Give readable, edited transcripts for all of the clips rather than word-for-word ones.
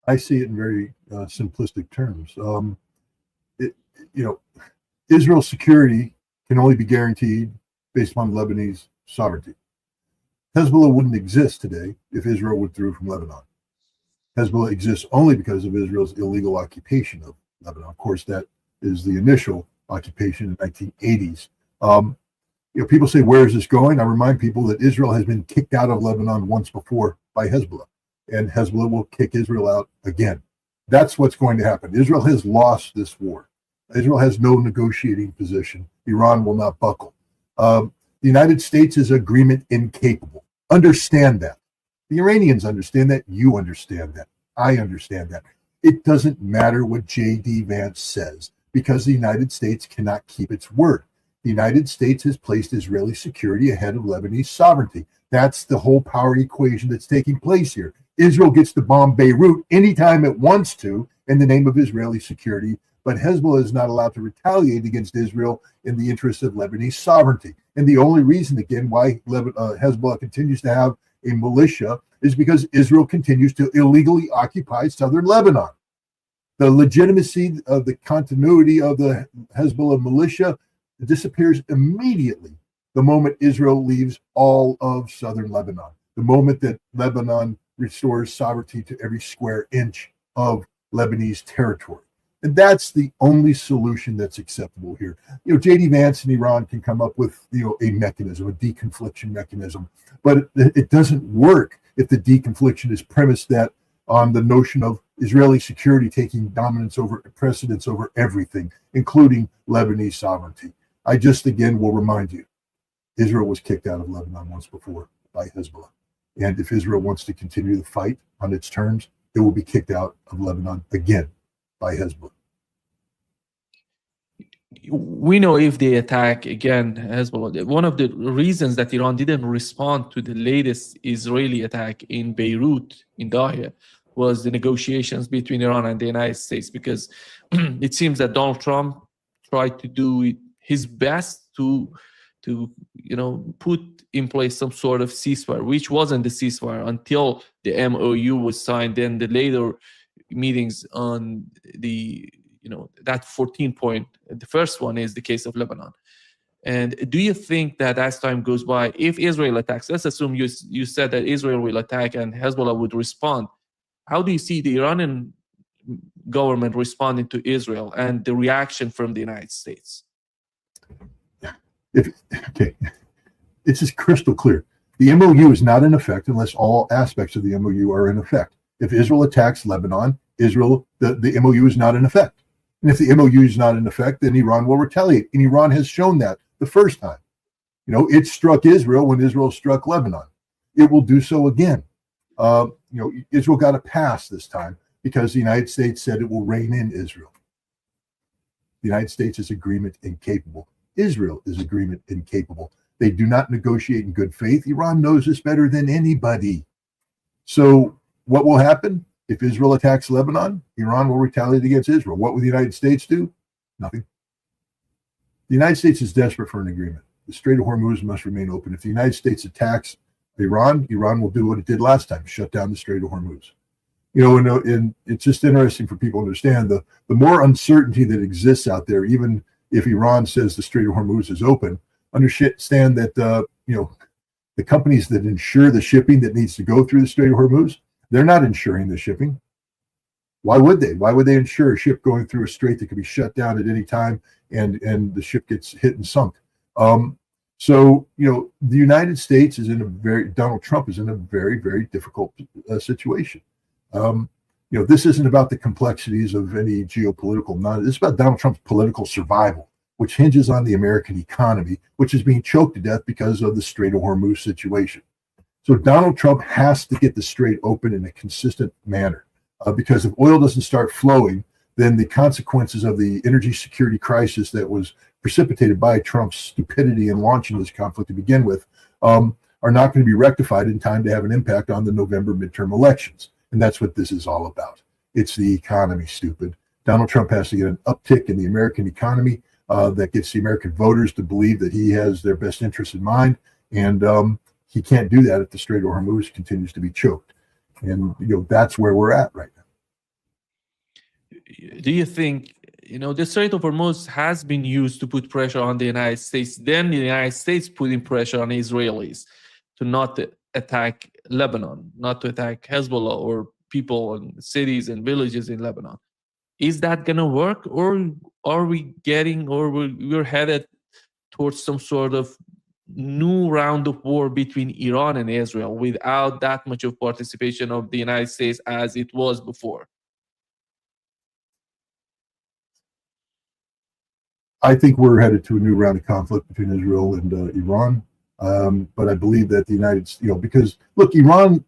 I see it in very simplistic terms. It, you know, Israel's security can only be guaranteed based upon Lebanese sovereignty. Hezbollah wouldn't exist today if Israel withdrew from Lebanon. Hezbollah exists only because of Israel's illegal occupation of Lebanon. Of course, that is the initial occupation in the 1980s. People say, where is this going? I remind people that Israel has been kicked out of Lebanon once before by Hezbollah, and Hezbollah will kick Israel out again. That's what's going to happen. Israel has lost this war. Israel has no negotiating position. Iran will not buckle. The United States is agreement incapable. Understand that. The Iranians understand that. You understand that. I understand that. It doesn't matter what J.D. Vance says because the United States cannot keep its word. The United States has placed Israeli security ahead of Lebanese sovereignty. That's the whole power equation that's taking place here. Israel gets to bomb Beirut anytime it wants to in the name of Israeli security, but Hezbollah is not allowed to retaliate against Israel in the interest of Lebanese sovereignty. And the only reason, again, why Hezbollah continues to have a militia is because Israel continues to illegally occupy southern Lebanon. The legitimacy of the continuity of the Hezbollah militia disappears immediately the moment Israel leaves all of southern Lebanon, the moment that Lebanon restores sovereignty to every square inch of Lebanese territory. And that's the only solution that's acceptable here. J.D. Vance and Iran can come up with, a mechanism, a deconfliction mechanism, but it doesn't work if the deconfliction is premised that on the notion of Israeli security taking precedence over everything, including Lebanese sovereignty. I just, again, will remind you, Israel was kicked out of Lebanon once before by Hezbollah. And if Israel wants to continue the fight on its terms, it will be kicked out of Lebanon again by Hezbollah. We know if they attack again Hezbollah, one of the reasons that Iran didn't respond to the latest Israeli attack in Beirut, in Dahia, was the negotiations between Iran and the United States, because it seems that Donald Trump tried to do his best to put in place some sort of ceasefire, which wasn't the ceasefire until the MOU was signed. Then the later meetings on the that 14 point, the first one is the case of Lebanon. And do you think that as time goes by, if Israel attacks, let's assume you said that Israel will attack and Hezbollah would respond, how do you see the Iranian government responding to Israel and the reaction from the United States? It's just crystal clear. The MOU is not in effect unless all aspects of the MOU are in effect. If Israel attacks Lebanon, the MOU is not in effect. And if the MOU is not in effect, then Iran will retaliate. And Iran has shown that the first time. It struck Israel when Israel struck Lebanon. It will do so again. Israel got a pass this time because the United States said it will rein in Israel. The United States is agreement incapable. Israel is agreement incapable. They do not negotiate in good faith. Iran knows this better than anybody. So what will happen? If Israel attacks Lebanon, Iran will retaliate against Israel. What will the United States do? Nothing. The United States is desperate for an agreement. The Strait of Hormuz must remain open. If the United States attacks Iran will do what it did last time, shut down the Strait of Hormuz. And it's just interesting for people to understand the more uncertainty that exists out there, even if Iran says the Strait of Hormuz is open, understand that, the companies that insure the shipping that needs to go through the Strait of Hormuz, they're not insuring the shipping. Why would they? Why would they insure a ship going through a strait that could be shut down at any time and the ship gets hit and sunk? So, the United States is Donald Trump is in a very, very difficult situation. This isn't about the complexities of any geopolitical, it's about Donald Trump's political survival, which hinges on the American economy, which is being choked to death because of the Strait of Hormuz situation. So Donald Trump has to get the strait open in a consistent manner, because if oil doesn't start flowing, then the consequences of the energy security crisis that was precipitated by Trump's stupidity in launching this conflict to begin with are not going to be rectified in time to have an impact on the November midterm elections. And that's what this is all about. It's the economy, stupid. Donald Trump has to get an uptick in the American economy that gets the American voters to believe that he has their best interests in mind. And he can't do that if the Strait of Hormuz continues to be choked. And, that's where we're at right now. do you think, the Strait of Hormuz has been used to put pressure on the United States? Then the United States putting pressure on Israelis to not attack Lebanon, not to attack Hezbollah or people and cities and villages in Lebanon. Is that going to work, or are we getting, or we're headed towards some sort of new round of war between Iran and Israel without that much of participation of the United States as it was before? I think we're headed to a new round of conflict between Israel and Iran. But I believe that the United States, because look, Iran,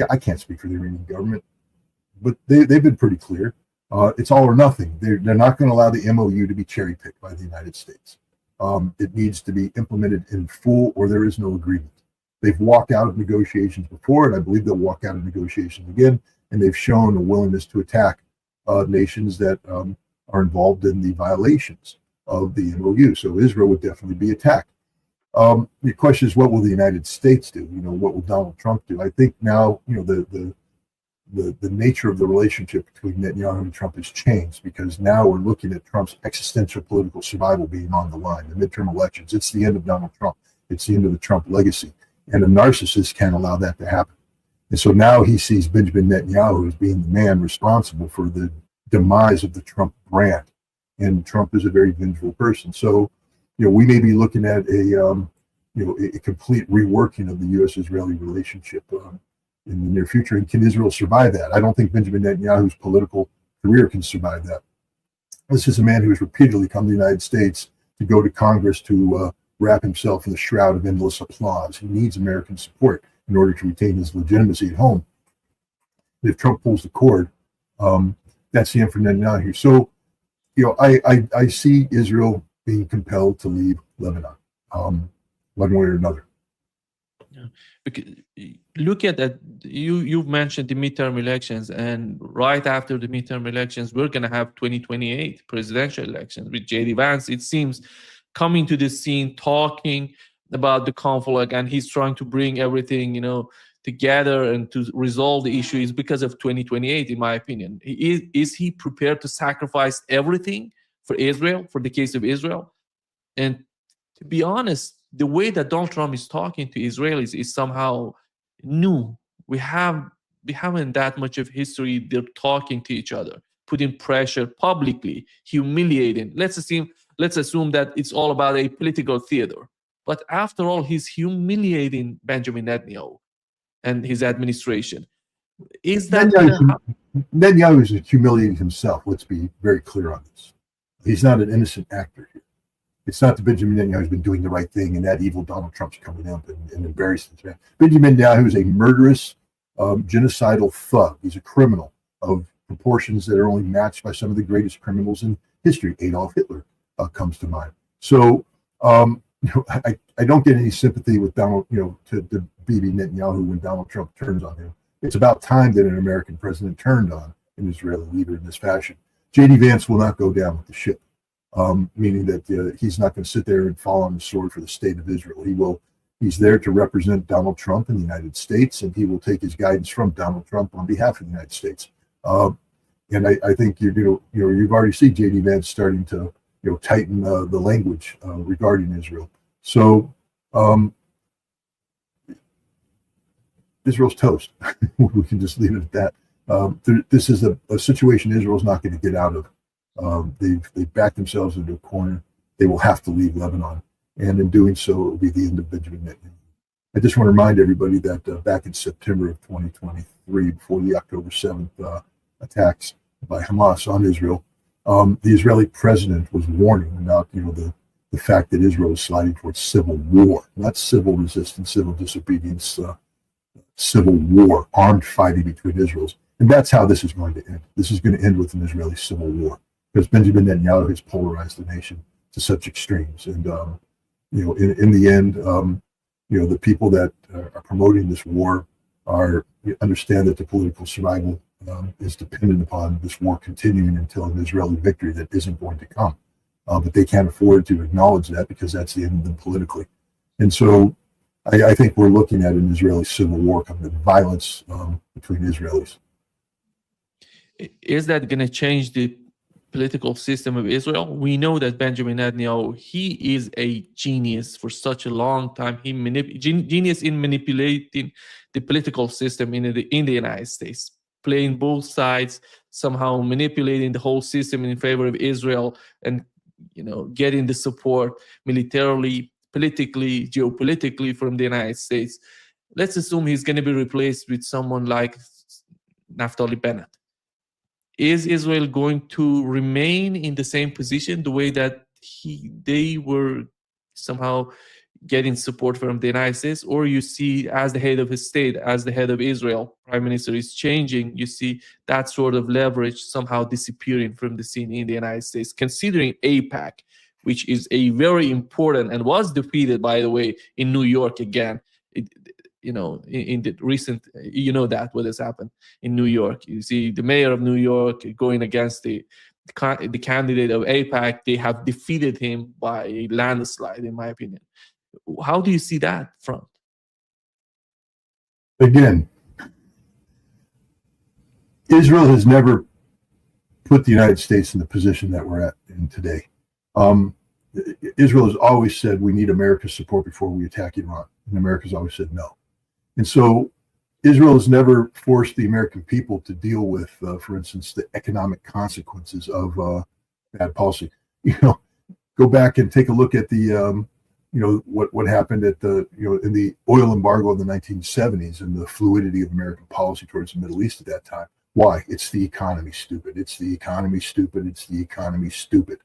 I can't speak for the Iranian government, but they've been pretty clear. It's all or nothing. They're not going to allow the MOU to be cherry picked by the United States. It needs to be implemented in full, or there is no agreement. They've walked out of negotiations before, and I believe they'll walk out of negotiations again. And they've shown a willingness to attack nations that are involved in the violations of the MOU. So Israel would definitely be attacked. The question is, what will the United States do? What will Donald Trump do? I think now, the nature of the relationship between Netanyahu and Trump has changed, because now we're looking at Trump's existential political survival being on the line. The midterm elections, it's the end of Donald Trump. It's the end of the Trump legacy. And a narcissist can't allow that to happen. And so now he sees Benjamin Netanyahu as being the man responsible for the demise of the Trump brand. And Trump is a very vengeful person. So, we may be looking at a complete reworking of the U.S.-Israeli relationship in the near future. And can Israel survive that? I don't think Benjamin Netanyahu's political career can survive that. This is a man who has repeatedly come to the United States to go to Congress to wrap himself in the shroud of endless applause. He needs American support in order to retain his legitimacy at home. If Trump pulls the cord, that's the end for Netanyahu. So, I see Israel being compelled to leave Lebanon, one way or another. Yeah. Because look at that. You've mentioned the midterm elections, and right after the midterm elections, we're going to have 2028 presidential elections with J.D. Vance. It seems coming to the scene, talking about the conflict, and he's trying to bring everything, together and to resolve the issue, is because of 2028, in my opinion. Is he prepared to sacrifice everything for Israel, for the case of Israel? And to be honest, the way that Donald Trump is talking to Israelis is somehow new. We haven't that much of history. They're talking to each other, putting pressure publicly, humiliating. Let's assume that it's all about a political theater. But after all, he's humiliating Benjamin Netanyahu and his administration. Is that Netanyahu is humiliating himself? Let's be very clear on this. He's not an innocent actor here. It's not that Benjamin Netanyahu has been doing the right thing and that evil Donald Trump's coming up and embarrassing this man. Benjamin Netanyahu is a murderous, genocidal thug. He's a criminal of proportions that are only matched by some of the greatest criminals in history. Adolf Hitler comes to mind. So I don't get any sympathy with Donald, to Bibi Netanyahu when Donald Trump turns on him. It's about time that an American president turned on an Israeli leader in this fashion. J.D. Vance will not go down with the ship, meaning that he's not going to sit there and fall on the sword for the state of Israel. He's there to represent Donald Trump in the United States, and he will take his guidance from Donald Trump on behalf of the United States. And I think you've already seen J.D. Vance starting to tighten the language regarding Israel. So Israel's toast. We can just leave it at that. This is a situation Israel's not going to get out of. They've backed themselves into a corner. They will have to leave Lebanon, and in doing so, it will be the end of Benjamin Netanyahu. I just want to remind everybody that back in September of 2023, before the October 7th attacks by Hamas on Israel, the Israeli president was warning about the fact that Israel is sliding towards civil war, not civil resistance, civil disobedience, civil war, armed fighting between Israels. And that's how this is going to end. This is going to end with an Israeli civil war, because Benjamin Netanyahu has polarized the nation to such extremes. And in the end, the people that are promoting this war understand that the political survival is dependent upon this war continuing until an Israeli victory that isn't going to come. But they can't afford to acknowledge that, because that's the end of them politically. And so I think we're looking at an Israeli civil war coming, violence between Israelis. is that going to change the political system of Israel? We know that Benjamin Netanyahu, he is a genius for such a long time. He genius in manipulating the political system in the United States, playing both sides, somehow manipulating the whole system in favor of Israel, and getting the support militarily, politically, geopolitically from the United States. Let's assume he's going to be replaced with someone like Naftali Bennett. Is Israel going to remain in the same position the way that they were somehow getting support from the United States? Or you see, as the head of his state, as the head of Israel, Prime Minister is changing, you see that sort of leverage somehow disappearing from the scene in the United States, considering AIPAC, which is a very important and was defeated, by the way, in New York again. In the recent, that what has happened in New York. You see the mayor of New York going against the candidate of AIPAC. They have defeated him by a landslide, in my opinion. How do you see that front? Again, Israel has never put the United States in the position that we're at in today. Israel has always said we need America's support before we attack Iran, and America's always said no. And so Israel has never forced the American people to deal with, for instance, the economic consequences of bad policy. Go back and take a look at the, what happened at the, in the oil embargo in the 1970s and the fluidity of American policy towards the Middle East at that time. Why? It's the economy, stupid. It's the economy, stupid. It's the economy, stupid.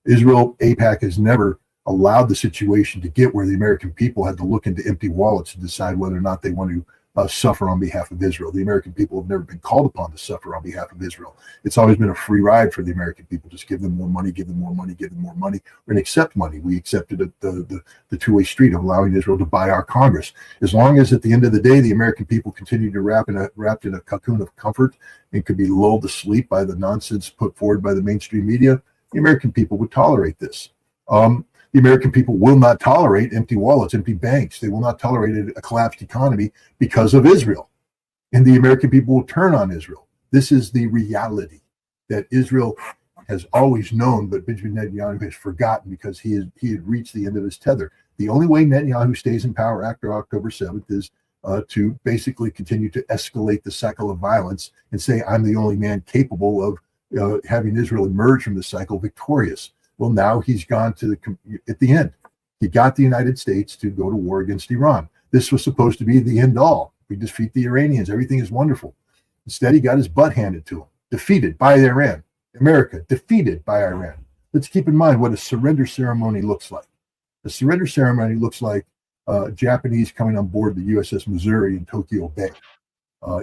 Israel, AIPAC has never allowed the situation to get where the American people had to look into empty wallets to decide whether or not they want to suffer on behalf of Israel. The American people have never been called upon to suffer on behalf of Israel. It's always been a free ride for the American people. Just give them more money, give them more money, give them more money, and accept money. We accepted the two-way street of allowing Israel to buy our Congress. As long as at the end of the day, the American people continue to wrapped in a cocoon of comfort and could be lulled to sleep by the nonsense put forward by the mainstream media, the American people would tolerate this. The American people will not tolerate empty wallets, empty banks. They will not tolerate a collapsed economy because of Israel. And the American people will turn on Israel. This is the reality that Israel has always known, but Benjamin Netanyahu has forgotten because he had reached the end of his tether. The only way Netanyahu stays in power after October 7th is to basically continue to escalate the cycle of violence and say, I'm the only man capable of having Israel emerge from the cycle victorious. Well, now he's gone to at the end. He got the United States to go to war against Iran. This was supposed to be the end all. We defeat the Iranians. Everything is wonderful. Instead, he got his butt handed to him, defeated by Iran. America, defeated by Iran. Let's keep in mind what a surrender ceremony looks like. A surrender ceremony looks like Japanese coming on board the USS Missouri in Tokyo Bay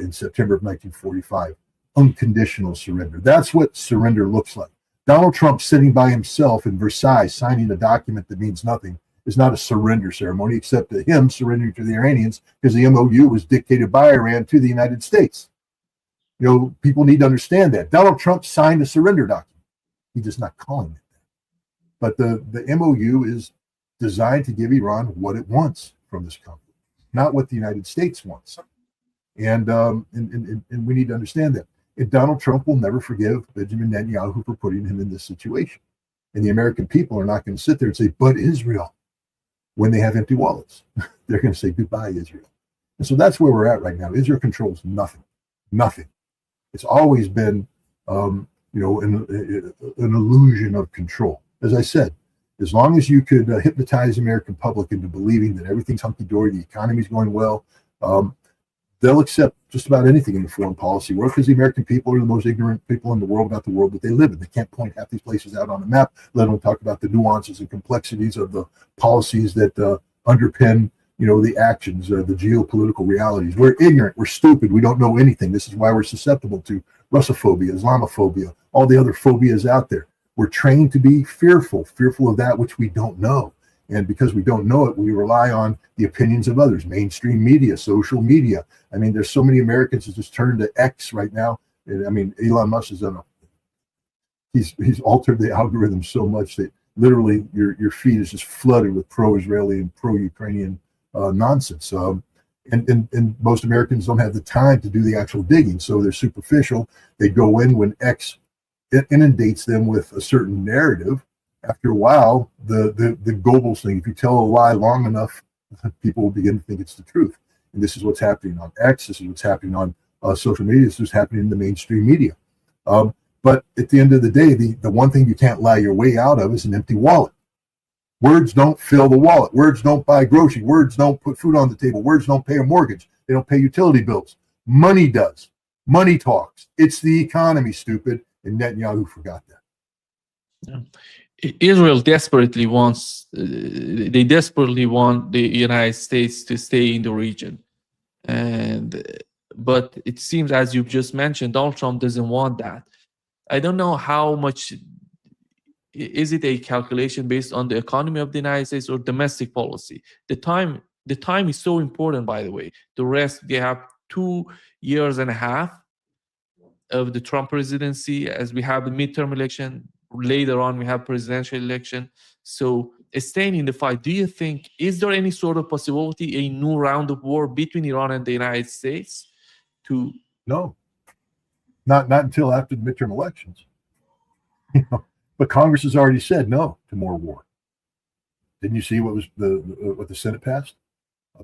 in September of 1945. Unconditional surrender. That's what surrender looks like. Donald Trump sitting by himself in Versailles signing a document that means nothing is not a surrender ceremony, except to him surrendering to the Iranians because the MOU was dictated by Iran to the United States. People need to understand that. Donald Trump signed a surrender document. He's just not calling it that. But the MOU is designed to give Iran what it wants from this conflict, not what the United States wants. And we need to understand that. And Donald Trump will never forgive Benjamin Netanyahu for putting him in this situation. And the American people are not going to sit there and say, but Israel, when they have empty wallets. They're going to say, goodbye, Israel. And so that's where we're at right now. Israel controls nothing. Nothing. It's always been, an illusion of control. As I said, as long as you could hypnotize the American public into believing that everything's hunky-dory, the economy's going well, they'll accept just about anything in the foreign policy world because the American people are the most ignorant people in the world about the world that they live in. They can't point half these places out on a map, let alone talk about the nuances and complexities of the policies that underpin, the actions, the geopolitical realities. We're ignorant. We're stupid. We don't know anything. This is why we're susceptible to Russophobia, Islamophobia, all the other phobias out there. We're trained to be fearful of that which we don't know. And because we don't know it, we rely on the opinions of others, mainstream media, social media. I mean, there's so many Americans who just turned to X right now. And, Elon Musk has done he's altered the algorithm so much that literally your feed is just flooded with pro-Israeli and pro-Ukrainian nonsense. And most Americans don't have the time to do the actual digging, so they're superficial. They go in when X inundates them with a certain narrative. After a while, the Goebbels thing, if you tell a lie long enough, people will begin to think it's the truth. And this is what's happening on X. This is what's happening on social media. This is happening in the mainstream media. But at the end of the day, the one thing you can't lie your way out of is an empty wallet. Words don't fill the wallet. Words don't buy groceries. Words don't put food on the table. Words don't pay a mortgage. They don't pay utility bills. Money does. Money talks. It's the economy, stupid. And Netanyahu forgot that. Yeah. Israel desperately wants, they desperately want the United States to stay in the region. But it seems, as you've just mentioned, Donald Trump doesn't want that. I don't know how much. Is it a calculation based on the economy of the United States or domestic policy? The time is so important, by the way. The rest, they have 2.5 years of the Trump presidency, as we have the midterm election. Later on, we have presidential election. So staying in the fight, do you think, is there any sort of possibility, a new round of war between Iran and the United States? No, not until after the midterm elections. But Congress has already said no to more war. Didn't you see what was what the Senate passed?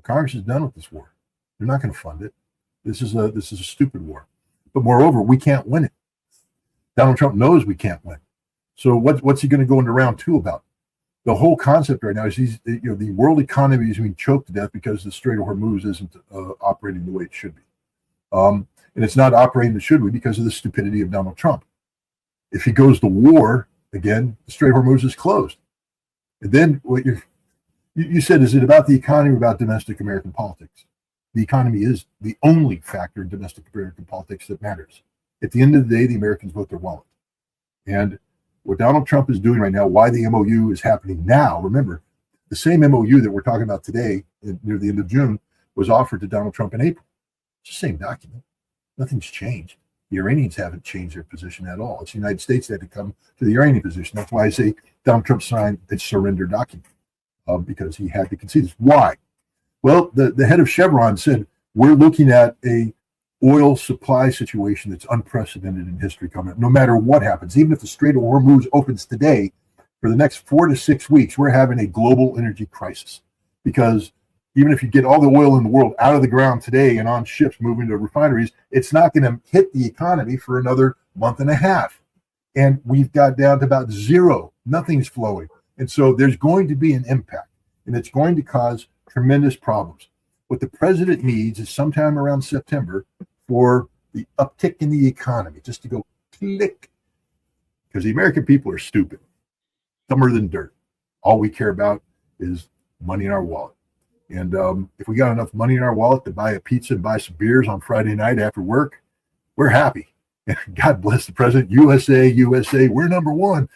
Congress is done with this war. They're not going to fund it. This is a stupid war. But moreover, we can't win it. Donald Trump knows we can't win. So what's he going to go into round 2 about? The whole concept right now is the world economy is being choked to death because the Strait of Hormuz isn't operating the way it should be. And it's not operating the should be because of the stupidity of Donald Trump. If he goes to war, again, the Strait of Hormuz is closed. And then what you said, is it about the economy or about domestic American politics? The economy is the only factor in domestic American politics that matters. At the end of the day, the Americans vote their wallet. And what Donald Trump is doing right now, why the MOU is happening now, remember, the same MOU that we're talking about today, near the end of June, was offered to Donald Trump in April. It's the same document. Nothing's changed. The Iranians haven't changed their position at all. It's the United States that had to come to the Iranian position. That's why I say Donald Trump signed a surrender document, because he had to concede this. Why? Well, the head of Chevron said, we're looking at a oil supply situation that's unprecedented in history coming up, no matter what happens. Even if the Strait of Hormuz opens today, for the next 4 to 6 weeks, we're having a global energy crisis. Because even if you get all the oil in the world out of the ground today and on ships moving to refineries, it's not going to hit the economy for another month and a half. And we've got down to about zero. Nothing's flowing. And so there's going to be an impact, and it's going to cause tremendous problems. What the president needs is sometime around September for the uptick in the economy, just to go click. Because the American people are stupid, dumber than dirt. All we care about is money in our wallet. And if we got enough money in our wallet to buy a pizza and buy some beers on Friday night after work, we're happy. God bless the president. USA, USA, we're number one.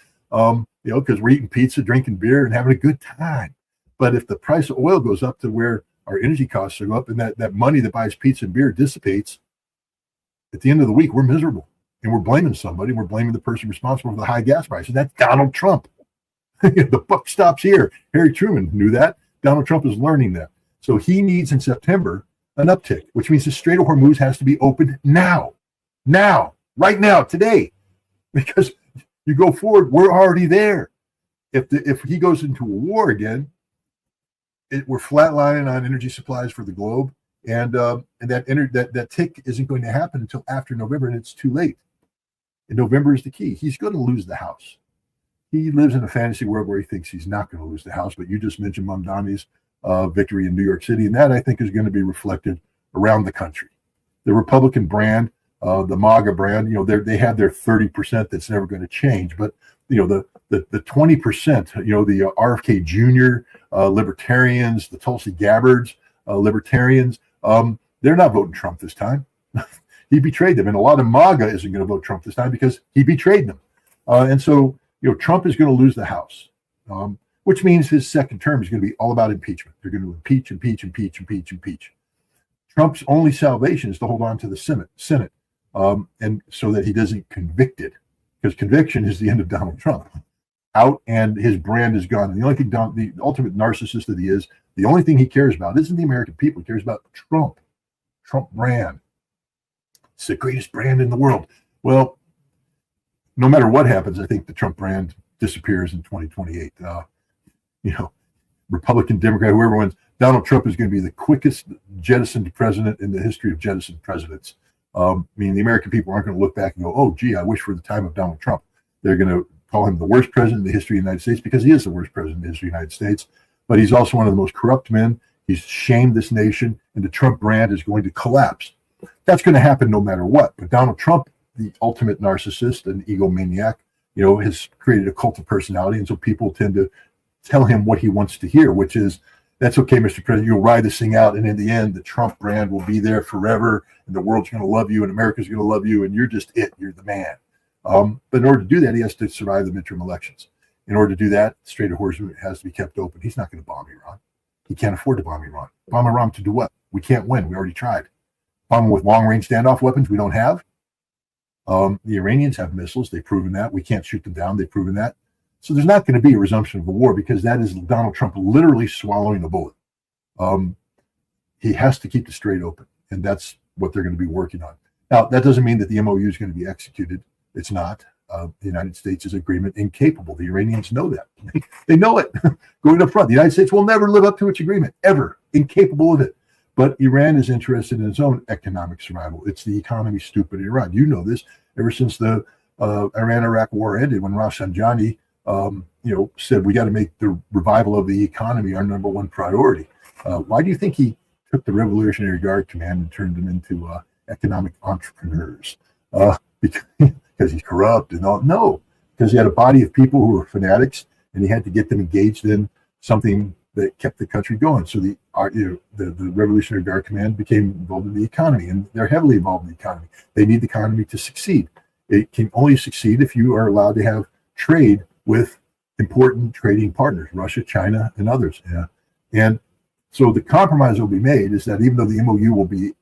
Because we're eating pizza, drinking beer, and having a good time. But if the price of oil goes up to where our energy costs go up and that money that buys pizza and beer dissipates, at the end of the week, we're miserable. And we're blaming somebody. We're blaming the person responsible for the high gas prices. That's Donald Trump. The buck stops here. Harry Truman knew that. Donald Trump is learning that. So he needs in September an uptick, which means the Strait of Hormuz has to be opened now, right now, today. Because you go forward, we're already there. If he goes into a war again, we're flatlining on energy supplies for the globe, and that tick isn't going to happen until after November, and it's too late. And November is the key. He's going to lose the House. He lives in a fantasy world where he thinks he's not going to lose the House. But you just mentioned Mamdani's victory in New York City, and that I think is going to be reflected around the country. The Republican brand, the MAGA brand, they have their 30% that's never going to change, but the 20%, the RFK Jr. Libertarians, the Tulsi Gabbards Libertarians, they're not voting Trump this time. He betrayed them, and a lot of MAGA isn't going to vote Trump this time because he betrayed them. And so Trump is going to lose the House, which means his second term is going to be all about impeachment. They're going to impeach. Trump's only salvation is to hold on to the Senate, and so that he doesn't convicted, because conviction is the end of Donald Trump. Out, and his brand is gone. And the only thing, the ultimate narcissist that he is, The only thing he cares about isn't the American people. He cares about Trump brand. It's the greatest brand in the world. Well, no matter what happens, I think the Trump brand disappears in 2028. Republican, Democrat, whoever wins, Donald Trump is going to be the quickest jettisoned president in the history of jettisoned presidents. The American people aren't going to look back and go, oh, gee, I wish for the time of Donald Trump. They're going to call him the worst president in the history of the United States because he is the worst president in the history of the United States. But he's also one of the most corrupt men. He's shamed this nation, and the Trump brand is going to collapse. That's going to happen no matter what. But Donald Trump, the ultimate narcissist and egomaniac, has created a cult of personality. And so people tend to tell him what he wants to hear, which is, that's okay, Mr. President, you'll ride this thing out. And in the end, the Trump brand will be there forever. And the world's going to love you and America's going to love you. And you're just it. You're the man. But in order to do that, he has to survive the midterm elections. In order to do that, the Strait of Hormuz has to be kept open. He's not going to bomb Iran. He can't afford to bomb Iran. Bomb Iran to do what? We can't win. We already tried. Bomb with long-range standoff weapons we don't have. The Iranians have missiles. They've proven that. We can't shoot them down. They've proven that. So there's not going to be a resumption of the war because that is Donald Trump literally swallowing a bullet. He has to keep the strait open, and that's what they're going to be working on. Now, that doesn't mean that the MOU is going to be executed. It's not. The United States is agreement incapable. The Iranians know that. They know it. Going up front, the United States will never live up to its agreement, ever. Incapable of it. But Iran is interested in its own economic survival. It's the economy stupid in Iran. You know this. Ever since the Iran-Iraq war ended, when Rafsanjani said we got to make the revival of the economy our number one priority. Why do you think he took the Revolutionary Guard command and turned them into economic entrepreneurs? Because he's corrupt and all? No, because he had a body of people who were fanatics, and he had to get them engaged in something that kept the country going. So the Revolutionary Guard command became involved in the economy, and they're heavily involved in the economy. They need the economy to succeed. It can only succeed if you are allowed to have trade with important trading partners, Russia, China, and others. Yeah. And so the compromise that will be made is that even though the MOU will be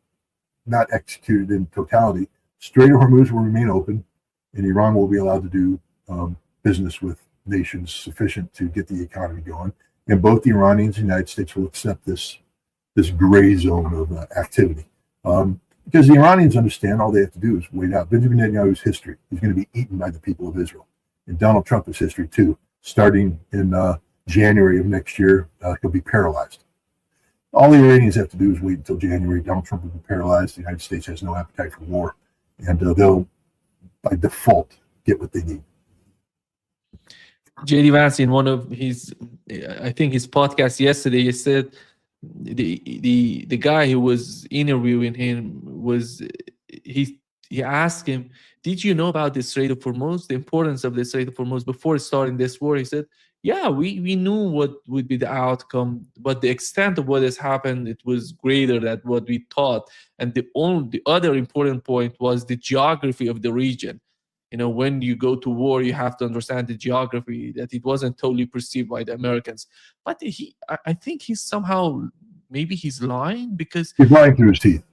not executed in totality, Strait of Hormuz will remain open, and Iran will be allowed to do business with nations sufficient to get the economy going. And both the Iranians and the United States will accept this gray zone of activity. Because the Iranians understand all they have to do is wait out. Benjamin Netanyahu's history. He's going to be eaten by the people of Israel. And Donald Trump is history too. Starting in January of next year, he'll be paralyzed. All the Iranians have to do is wait until January. Donald Trump will be paralyzed. The United States has no appetite for war. And they'll, by default, get what they need. JD Vance, in one of his, I think his podcast yesterday, he said the guy who was interviewing him was, he asked him, did you know about the Strait of Hormuz, the importance of the Strait of Hormuz before starting this war? He said, yeah, we knew what would be the outcome, but the extent of what has happened, it was greater than what we thought. And the other important point was the geography of the region. When you go to war, you have to understand the geography, that it wasn't totally perceived by the Americans. But I think he's somehow, maybe he's lying because... He's lying through his teeth.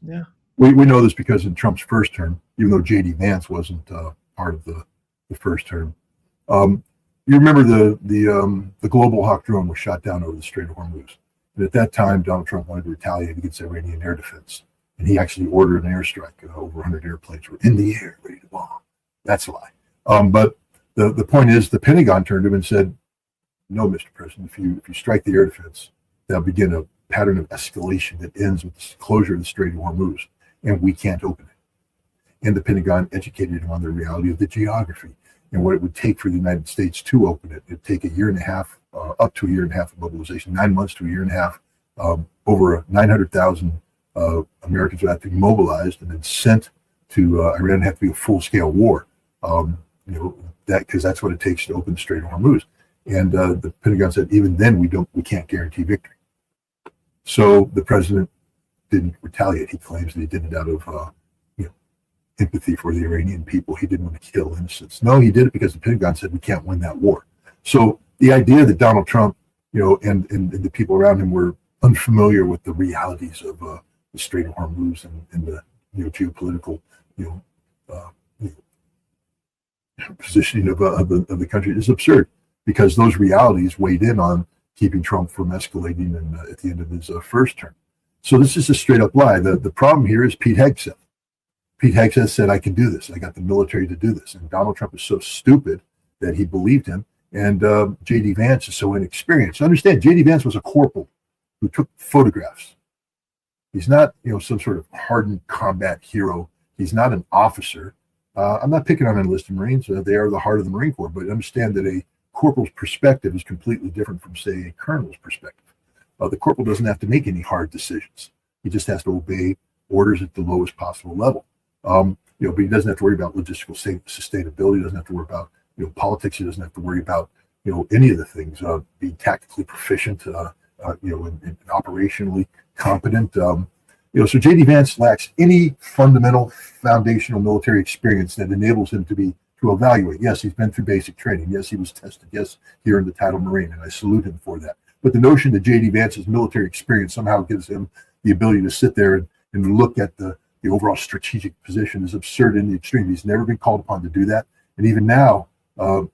Yeah. We know this because in Trump's first term, even though J.D. Vance wasn't part of the first term, you remember the Global Hawk drone was shot down over the Strait of Hormuz. And at that time, Donald Trump wanted to retaliate against Iranian air defense. And he actually ordered an airstrike. Over 100 airplanes were in the air, ready to bomb. That's a lie. But the point is, the Pentagon turned to him and said, no, Mr. President, if you strike the air defense, that'll begin a pattern of escalation that ends with the closure of the Strait of Hormuz, and we can't open it. And the Pentagon educated him on the reality of the geography and what it would take for the United States to open it. It'd take a year and a half, up to a year and a half of mobilization, 9 months to a year and a half. Over 900,000 Americans would have to be mobilized and then sent to Iran. Have to be a full-scale war. Because that's what it takes to open the Strait of Hormuz. And the Pentagon said, even then, we can't guarantee victory. So the president didn't retaliate. He claims that he did it out of empathy for the Iranian people. He didn't want to kill innocents. No, he did it because the Pentagon said we can't win that war. So the idea that Donald Trump, and the people around him were unfamiliar with the realities of the Strait of Hormuz and the geopolitical positioning of the country is absurd, because those realities weighed in on keeping Trump from escalating at the end of his first term. So this is a straight up lie. The problem here is Pete Hegseth. Pete Hegseth said, I can do this. I got the military to do this. And Donald Trump is so stupid that he believed him. And J.D. Vance is so inexperienced. Understand, J.D. Vance was a corporal who took photographs. He's not, some sort of hardened combat hero. He's not an officer. I'm not picking on enlisted Marines. They are the heart of the Marine Corps. But understand that a corporal's perspective is completely different from, say, a colonel's perspective. The corporal doesn't have to make any hard decisions. He just has to obey orders at the lowest possible level. But he doesn't have to worry about logistical sustainability. He doesn't have to worry about, politics. He doesn't have to worry about, any of the things. Being tactically proficient, and operationally competent. So J.D. Vance lacks any fundamental foundational military experience that enables him to evaluate. Yes, he's been through basic training. Yes, he was tested. Yes, he earned the title Marine, and I salute him for that. But the notion that J.D. Vance's military experience somehow gives him the ability to sit there and look at the overall strategic position is absurd in the extreme. He's never been called upon to do that. And even now,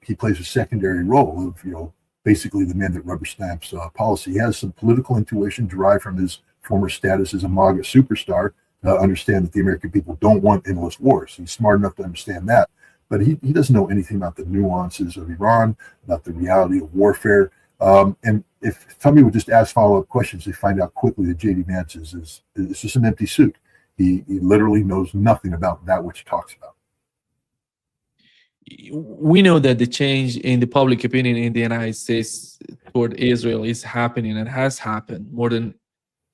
he plays a secondary role of, basically the man that rubber stamps policy. He has some political intuition derived from his former status as a MAGA superstar, understand that the American people don't want endless wars. He's smart enough to understand that. But he doesn't know anything about the nuances of Iran, about the reality of warfare. And if somebody would just ask follow-up questions, they find out quickly that J.D. Vance is just an empty suit. He literally knows nothing about that which he talks about. We know that the change in the public opinion in the United States toward Israel is happening and has happened. More than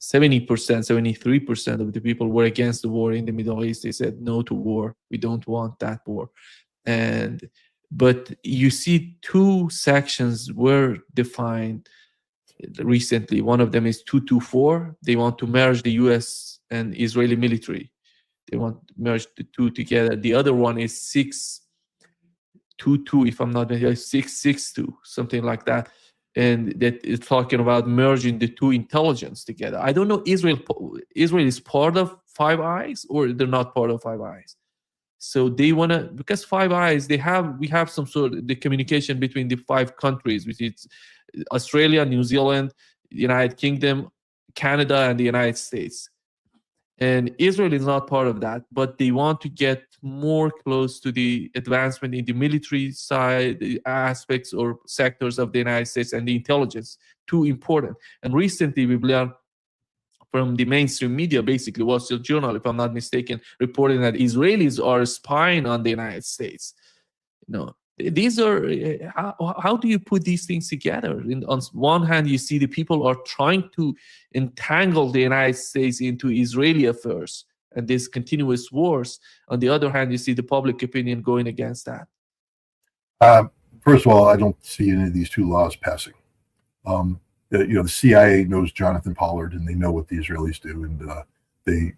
70%, 73% of the people were against the war in the Middle East. They said no to war. We don't want that war. But you see two sections were defined recently. One of them is 224. They want to merge the U.S. and Israeli military. They want to merge the two together. The other one is 622, if I'm not mistaken, 662, something like that. And that is talking about merging the two intelligence together. I don't know, Israel is part of Five Eyes or they're not part of Five Eyes. So they want to, because Five Eyes, we have some sort of the communication between the five countries, which is Australia, New Zealand, United Kingdom, Canada, and the United States. And Israel is not part of that, but they want to get more close to the advancement in the military side, the aspects or sectors of the United States and the intelligence, too important. And recently we've learned from the mainstream media, basically Wall Street Journal, if I'm not mistaken, reporting that Israelis are spying on the United States. These are, how do you put these things together? On one hand, you see the people are trying to entangle the United States into Israeli affairs and these continuous wars. On the other hand, you see the public opinion going against that. First of all, I don't see any of these two laws passing. The CIA knows Jonathan Pollard, and they know what the Israelis do, and they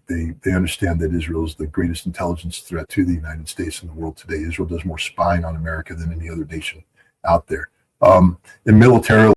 understand that Israel is the greatest intelligence threat to the United States in the world today. Israel does more spying on America than any other nation out there. And militarily,